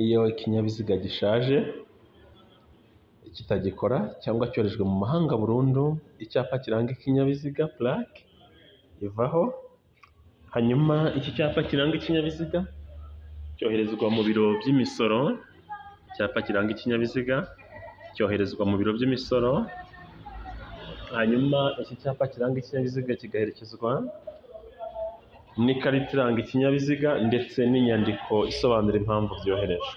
Iyo ikinyabiziga gishaje kitagikora cyangwa cyoherejwe mu mahanga burundu, icyapa kiranga ikinyabiziga plaque ivaho, hanyuma iki cyapa kiranga ikinyabiziga cyoherezwa mu biro by'imisoro. Icyapa kiranga ikinyabiziga cyoherezwa mu biro by'imisoro, hanyuma iki cyapa kiranga ikinyabiziga kigaherekezwa n'ikarita iranga ikinyabiziga ndetse n'inyandiko isobanura impamvu byoherejwe.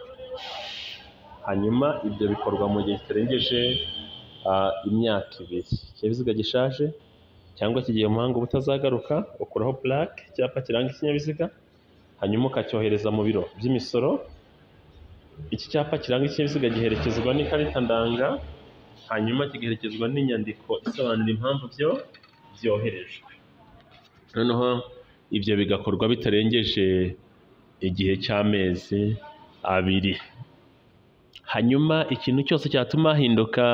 Hanyuma ibyo bikorwa mu gihe kitarengeje imyaka 2. Ikinyabiziga gishaje cyangwa kigiye mu mahanga ubutazagaruka, ukuraho plaque, icyapa kiranga ikinyabiziga, hanyuma ukacyohereza mu biro by'imisoro. Iki cyapa kiranga ikinyabiziga giherekezwa n'ikarita ndanga, hanyuma kigaherekezwa n'inyandiko isobanura impamvu byoherejwe. Noneho ibyo bigakorwa bitarengeje igihe cy'amezi 2. Hanyuma ikintu cyose cyatuma hahinduka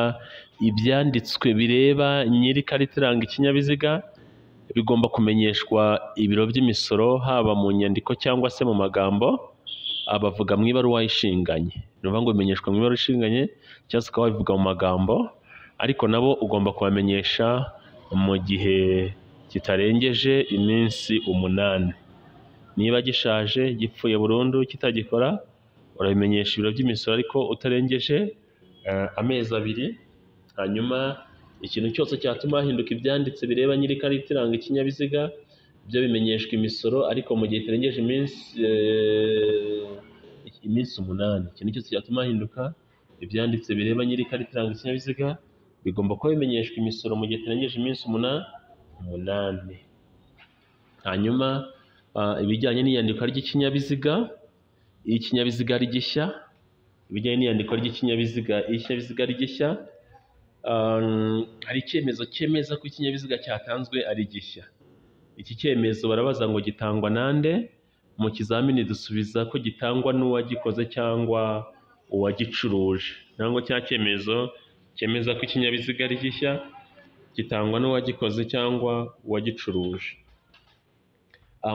ibyanditswe bireba nyiri ikarita iranga ikinyabiziga bigomba kumenyeshwa ibiro by'imisoro, haba mu nyandiko cyangwa se mu magambo abavuga mu ibaruwa ishinganye. Ni ukuvuga ngo bimenyeshwa mu ibaruwa ishinganye cyangwa se ukaba wabivuga mu magambo, ariko nabo ugomba kubamenyesha mu gihe kitarengeje iminsi 8. Niba gishaje, gipfuye burundu, kitagikora, urabimenyesha ibiro by'imisoro ariko utarengeje amezi 2. Hanyuma ikintu cyose cyatuma hahinduka ibyanditse bireba nyiri ikarita iranga ikinyabiziga byo bimenyeshwa imisoro ariko mu gihe kitarengeje iminsi 8. Ikintu cyose cyatuma hahinduka ibyanditse bireba nyiri ikarita iranga ikinyabiziga bigomba kuba bimenyeshwa imisoro mu gihe kitarengeje iminsi 8. Hanyuma ibijyanye n'iyandikwa ry'ikinyabiziga, iyo ikinyabiziga ari gishya, ibijyanye n'iyandikwa ry'ikinyabiziga, iyo ikinyabiziga ari gishya, hari icyemezo cyemeza ko ikinyabiziga cyatanzwe ari gishya. Iki cyemezo barabaza ngo gitangwa nande, mu kizamini dusubiza ko gitangwa n'uwagikoze cyangwa uwagicuruje. Nangwa cya cyemezo cyemeza ko ikinyabiziga ari gishya gitangwa n'uwagikoze cyangwa uwagicuruje.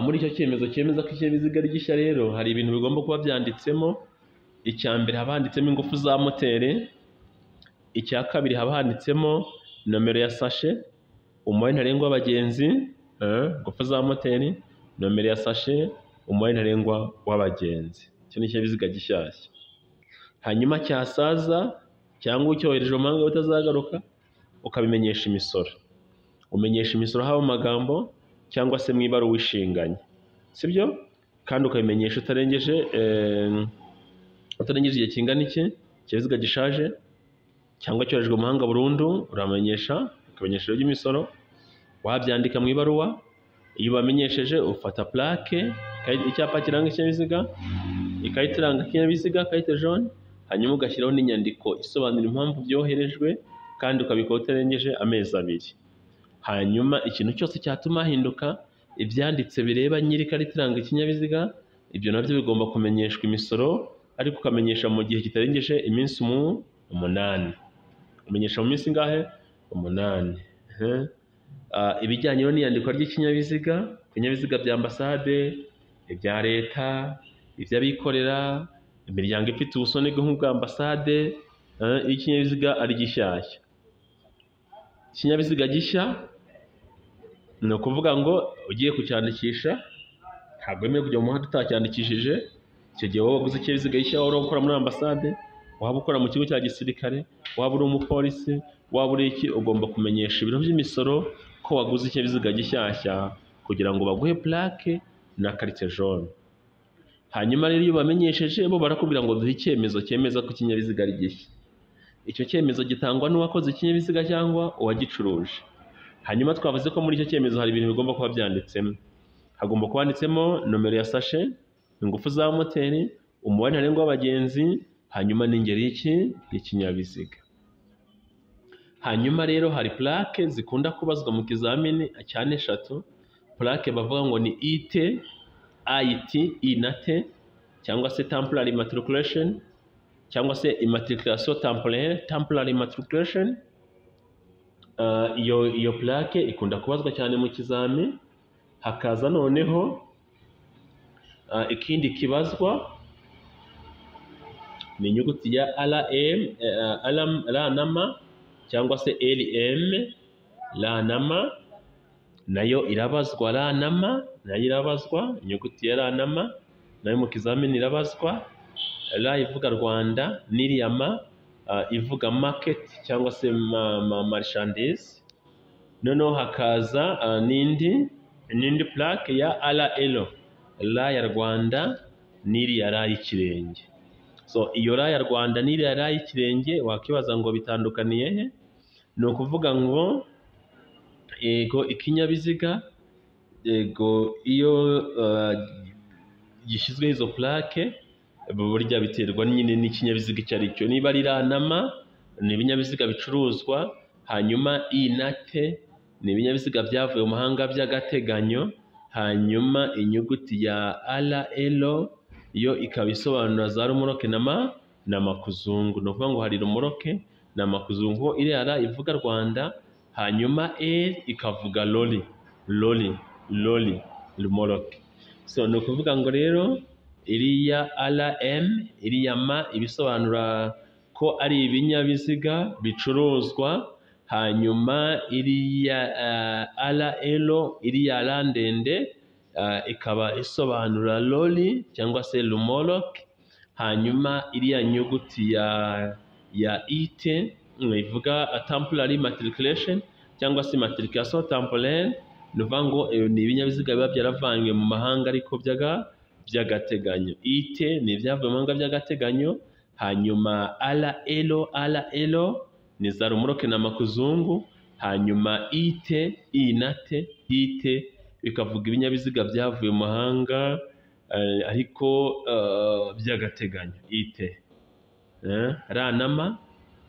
Muri icyo cyemezo cyemeza ko ikinyabiziga ari gishya rero hari ibintu bigomba kuba byanditsemo. Icya mbere haba handitsemo ingufu za moteri, icya kabiri haba handitsemo nomero ya sashe, umubare ntarengwa w'abagenzi, ingufu za moteri, nomero ya sashe, umubare ntarengwa w'abagenzi. Icyo ni ikinyabiziga gishyashya. Hanyuma cyasaza cyangwa ucyohereje mu mahanga utazagaruka, ukabimenyesha imisoro. Umenyesha imisoro haba mu magambo cyangwa se mu ibaruwa ishinganye, sibyo? Kandi ukabimenyesha utarengeje igihe kingana iki. Ikinyabiziga gishaje cyangwa cyoherejwe mu mahanga burundu uramenyesha, ukamenyesha ibiro by'imisoro, wabyandika mu ibaruwa. Iyo bamenyesheje ufata plaque, icyapa kiranga ikinyabiziga, ikarita iranga ikinyabiziga, ikarita jaune, hanyuma ugashyiraho n'inyandiko isobanura impamvu byoherejwe kandi ukabikora utarengeje amezi 2. Hanyuma ikintu cyose cyatuma hahinduka ibyanditse bireba nyiri ikarita iranga ikinyabiziga, ibyo nabyo bigomba kumenyeshwa imisoro ariko ukamenyesha mu gihe kitarengeje iminsi 8. Umenyesha mu minsi ingahe? 8. Ibijyanye n'iyandikwa ry'ikinyabiziga, ibinyabiziga bya ambasade, ibya leta, iby'abikorera, imiryango ifite ubusone bwa ambasade, ikinyabiziga ari gishyashya. Ikinyabiziga gishya ni ukuvuga ngo ugiye kucyandikisha ntabwo wemerewe kujya mu muhanda utacyandikishije. Icyo gihe wowe waguze ikinyabiziga gishya, waba ukora muri ambasade, waba ukora mu kigo cya gisirikare, waba uri umupolisi, waba uri iki, ugomba kumenyesha ibiro by'imisoro ko waguze ikinyabiziga gishyashya kugira ngo baguhe plaque na carte jaune. Hanyuma rero iyo bamenyesheje bo barakubwira ngo duhe icyemezo cyemeza ko ikinyabiziga ari gishya. Icyo cyemezo gitangwa n'uwakoze ikinyabiziga cyangwa uwagicuruje. Hanyuma twavuze ko muri icyo cyemezo hari ibintu bigomba kuba byanditsemo. Hagomba kuba handitsemo nomero ya sashe, ingufu za moteri, umubare ntarengwa w'abagenzi, hanyuma n'ingeri y'ikinyabiziga. Hanyuma rero hari plaque zikunda kubazwa mu kizamini cyane 3. Plaque bavuga ngo ni IT, I na T, cyangwa se temporary matriculation, cyangwa se immatriculation temporary matriculation. Iyo plaque ikunda kubazwa cyane mu kizami. Hakaza noneho ikindi kibazwa ni inyuguti ya R na M cyangwa se LM, R na M nayo irabazwa, R na M nayo irabazwa, inyuguti ya R na M nayo mu kizamini irabazwa. R ivuga Rwanda, n'iriya M ivuga market cyangwa se marchandise. Noneho hakaza n'indi plaque ya RL, R ya Rwanda n'iriya R y'ikirenge. So iyo R ya Rwanda n'iriya R y'ikirenge wakibaza ngo bitandukaniye he? Ni ukuvuga ngo ego ikinyabiziga ego iyo gishyizweho izo plaque burya biterwa nyine n'ikinyabiziga icyo ari cyo. Niba ari R na M ni ibinyabiziga bicuruzwa, hanyuma I na T ni ibinyabiziga byavuye mu mahanga by'agateganyo, hanyuma inyuguti ya RL yo ikaba isobanura za rumoroke na makuzungu. Ni ukuvuga ngo hari rumoroke na makuzungu, iriya R ivuga Rwanda, hanyuma L ikavuga lori rumoroke. So ni ukuvuga ngo rero iriya RM iriya M ibisobanura ko ari ibinyabiziga bicuruzwa, hanyuma iriya RL iriya R ndende ikaba isobanura lori cyangwa se rumoroke, hanyuma iriya nyuguti ya IT ivuga temporary matriculation cyangwa se matriculation temporaire. Ni ukuvuga ngo ni ibinyabiziga biba byaravanywe mu mahanga ariko by'agateganyo. IT ni ibyavuye mu mahanga by'agateganyo, hanyuma RL ni za rumoroke na makuzungu, hanyuma I na T bikavuga ibinyabiziga byavuye mu mahanga ariko by'agateganyo. IT R na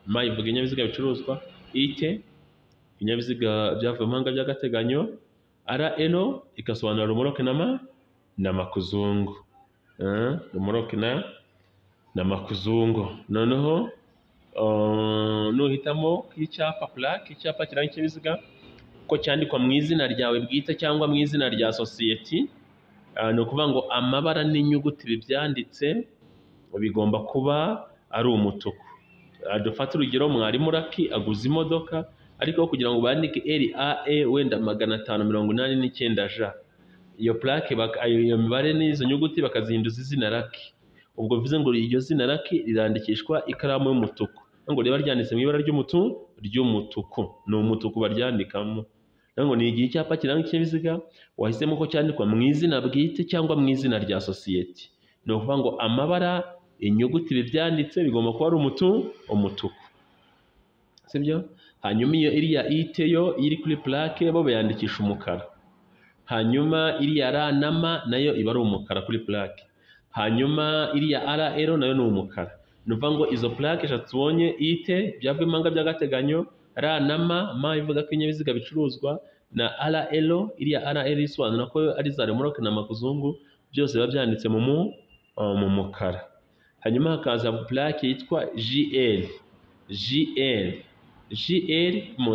M ivuga ibinyabiziga bicuruzwa, IT ibinyabiziga byavuye mu mahanga by'agateganyo, RL ikasobanura rumoroke na makuzungu, rumoroke na makuzungu. Noneho nuhitamo icyapa plaque, icyapa kiranga ikinyabiziga ko cyandikwa mu izina ryawe bwite cyangwa mu izina rya sosiyete, ni ukuvuga ngo amabara n'inyuguti bibyanditse bigomba kuba ari umutuku. Dufate urugero, mwarimu Lucky aguze imodoka ariko kugira ngo bandike RAE wenda 589J, iyo plaque iyo mibare n'izo nyuguti bakazihinduza izina Lucky. Ubwo bivuze ngo iryo zina Lucky rirandikishwa ikaramu y'umutuku, ngo riba ryanditse mu ibara ry'umutuku, ni umutuku baryandikamo. Ngo ni igihe icyapa kiranga ikinyabiziga wahisemo ko cyandikwa mu izina bwite cyangwa mu izina rya sosiyete. Ni ukuvuga ngo amabara inyuguti bibyanditse bigomba kuba ari umutuku, sibyo? Hanyuma iyo iriya IT yo iri kuri plaque bo bayandikisha umukara, hanyuma iriya R na M nayo iba ari umukara kuri plaque, hanyuma iriya RL nayo ni umukara. Ni ukuvuga ngo izo plaque eshatu tubonye, IT byavuye mu mahanga by'agateganyo, R na M ivuga ko ibinyabiziga bicuruzwa, na RL iriya RL isobanura ko ari za rumoroke na makuzungu, byose biba byanditse mu mukara. Hanyuma hakaza plaque yitwa GL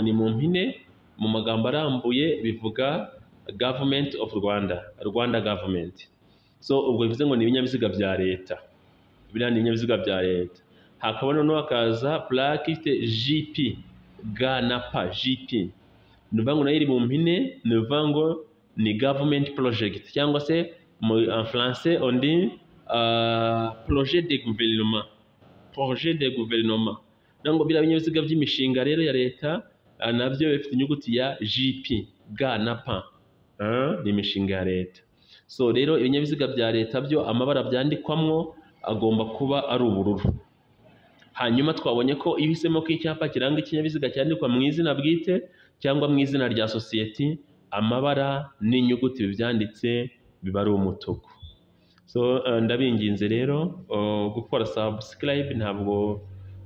ni mu mpine, mu magambo arambuye bivuga Government of Rwanda Government. So ubwo bivuze ngo ni ibinyabiziga bya leta, biriya ni ibinyabiziga bya leta. Hakaba noneho hakaza plaque ifite GP, G na P, GP ni ukuvuga ngo nayo iri mu mpine, ni ukuvuga ngo ni government project cyangwa se en français on dit projet de gouvernement. Ngo biriya binyabiziga by'imishinga rero ya leta nabyo bifite inyuguti ya GP, G na P, ni imishinga ya leta. So rero ibinyabiziga bya leta byo amabara byandikwamwo agomba kuba ari ubururu. Hanyuma twabonye ko iyo uhisemo ko icyapa kiranga ikinyabiziga cyandikwa mu izina bwite cyangwa mu izina rya sosiyete, amabara n'inyuguti bibyanditse biba ari umutuku. So ndabinginze rero gukora subscribe ntabwo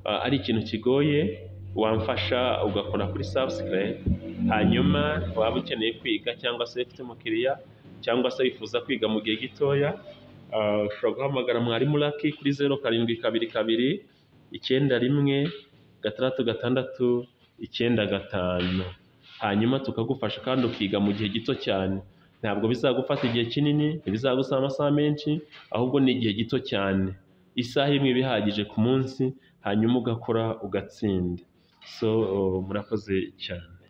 ari ikintu kigoye, wamfasha ugakora kuri subscribe. Hanyuma waba ukeneye kwiga cyangwa se ufite umukiriya cyangwa se wifuza kwiga mu gihe gitoya, ushobora guhamagara mwarimu Lucky kuri 0722916695, hanyuma tukagufasha kandi ukiga mu gihe gito cyane. Ntabwo bizagufata igihe kinini, ntibizagusaba amasaha menshi, ahubwo ni igihe gito cyane. isaha imwe bihagije ku munsi, hanyuma ugakora ugatsinda. So murakoze cyane.